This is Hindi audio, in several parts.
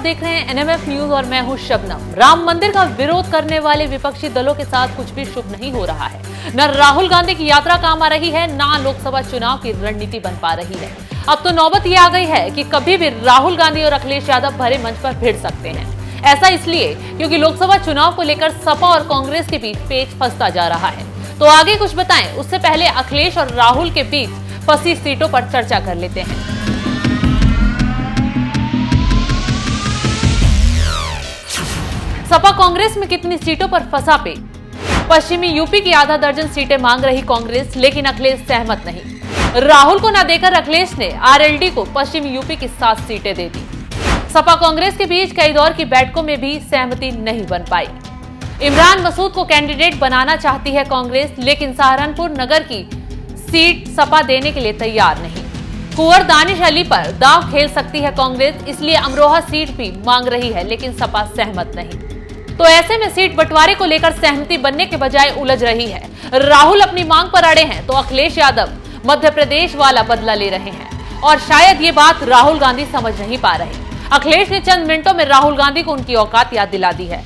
देख रहे हैं एनएमएफ न्यूज और मैं हूं शबनम। राम मंदिर का विरोध करने वाले विपक्षी दलों के साथ कुछ भी शुभ नहीं हो रहा है। न राहुल गांधी की यात्रा काम आ रही है, न लोकसभा चुनाव की रणनीति बन पा रही है। अब तो नौबत ये आ गई है कि कभी भी राहुल गांधी और अखिलेश यादव भरे मंच पर भिड़ सकते हैं। ऐसा इसलिए क्योंकि लोकसभा चुनाव को लेकर सपा और कांग्रेस के बीच पेच फंसता जा रहा है। तो आगे कुछ बताएं, उससे पहले अखिलेश और राहुल के बीच फंसी सीटों पर चर्चा कर लेते हैं। सपा कांग्रेस में कितनी सीटों पर फंसा पेच। पश्चिमी यूपी की आधा दर्जन सीटें मांग रही कांग्रेस, लेकिन अखिलेश सहमत नहीं। राहुल को न देकर अखिलेश ने आरएलडी को पश्चिमी यूपी की 7 सीटें दे दी। सपा कांग्रेस के बीच कई दौर की बैठकों में भी सहमति नहीं बन पाई। इमरान मसूद को कैंडिडेट बनाना चाहती है कांग्रेस, लेकिन सहारनपुर नगर की सीट सपा देने के लिए तैयार नहीं। कुंवर दानिश अली पर दांव खेल सकती है कांग्रेस, इसलिए अमरोहा सीट भी मांग रही है, लेकिन सपा सहमत नहीं। तो ऐसे में सीट बंटवारे को लेकर सहमति बनने के बजाय उलझ रही है। राहुल अपनी मांग पर अड़े हैं तो अखिलेश यादव मध्य प्रदेश वाला बदला ले रहे हैं, और शायद ये बात राहुल गांधी समझ नहीं पा रहे। अखिलेश ने चंद मिनटों में राहुल गांधी को उनकी औकात याद दिला दी है।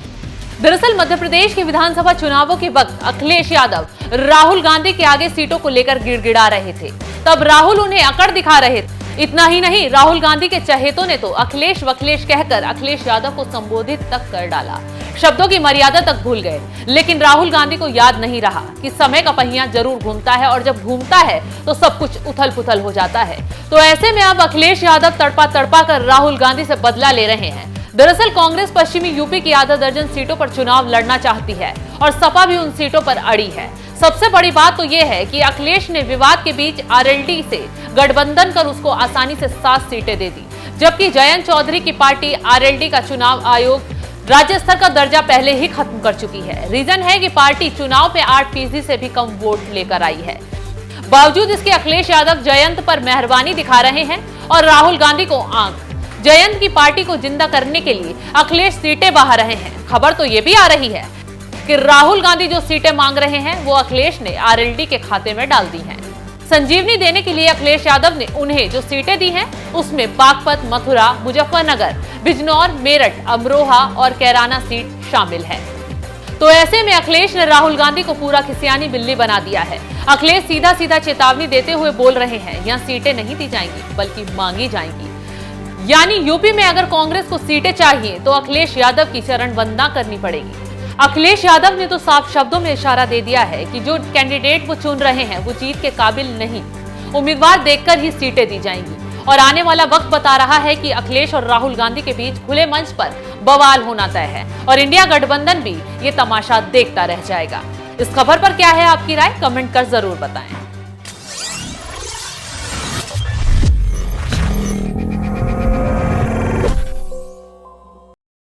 दरअसल मध्य प्रदेश के विधानसभा चुनावों के वक्त अखिलेश यादव राहुल गांधी के आगे सीटों को लेकर गिड़गिड़ा रहे थे। तब राहुल उन्हें अकड़ दिखा रहे थे। इतना ही नहीं, राहुल गांधी के चहेतों ने तो अखिलेश वखिलेश कहकर अखिलेश यादव को संबोधित तक कर डाला। शब्दों की मर्यादा तक भूल गए। लेकिन राहुल गांधी को याद नहीं रहा कि समय का पहिया जरूर घूमता है, और जब घूमता है तो सब कुछ उथल पुथल हो जाता है। तो ऐसे में अब अखिलेश यादव तड़पा तड़पा कर राहुल गांधी से बदला ले रहे हैं। दरअसल कांग्रेस पश्चिमी यूपी की आधा दर्जन सीटों पर चुनाव लड़ना चाहती है, और सपा भी उन सीटों पर अड़ी है। सबसे बड़ी बात तो यह है कि अखिलेश ने विवाद के बीच आरएलडी से गठबंधन कर उसको आसानी से 7 सीटें दे दी, जबकि जयंत चौधरी की पार्टी आरएलडी का चुनाव आयोग राज्य स्तर का दर्जा पहले ही खत्म कर चुकी है। रीजन है कि पार्टी चुनाव पे 8% से भी कम वोट लेकर आई है। बावजूद इसके अखिलेश यादव जयंत पर मेहरबानी दिखा रहे हैं और राहुल गांधी को आंख। जयंत की पार्टी को जिंदा करने के लिए अखिलेश सीटें बहा रहे हैं। खबर तो ये भी आ रही है कि राहुल गांधी जो सीटें मांग रहे हैं वो अखिलेश ने आरएलडी के खाते में डाल दी हैं। संजीवनी देने के लिए अखिलेश यादव ने उन्हें जो सीटें दी हैं उसमें बागपत, मथुरा, मुजफ्फरनगर, बिजनौर, मेरठ, अमरोहा और कैराना सीट शामिल है। तो ऐसे में अखिलेश ने राहुल गांधी को पूरा खिसियानी बिल्ली बना दिया है। अखिलेश सीधा सीधा चेतावनी देते हुए बोल रहे हैं, यहाँ सीटें नहीं दी जाएंगी बल्कि मांगी जाएंगी। यानी यूपी में अगर कांग्रेस को सीटें चाहिए तो अखिलेश यादव की चरण वंदना करनी पड़ेगी। अखिलेश यादव ने तो साफ शब्दों में इशारा दे दिया है कि जो कैंडिडेट वो चुन रहे हैं वो जीत के काबिल नहीं, उम्मीदवार देखकर ही सीटें दी जाएंगी। और आने वाला वक्त बता रहा है कि अखिलेश और राहुल गांधी के बीच खुले मंच पर बवाल होना तय है, और इंडिया गठबंधन भी ये तमाशा देखता रह जाएगा। इस खबर पर क्या है आपकी राय, कमेंट कर जरूर बताएं।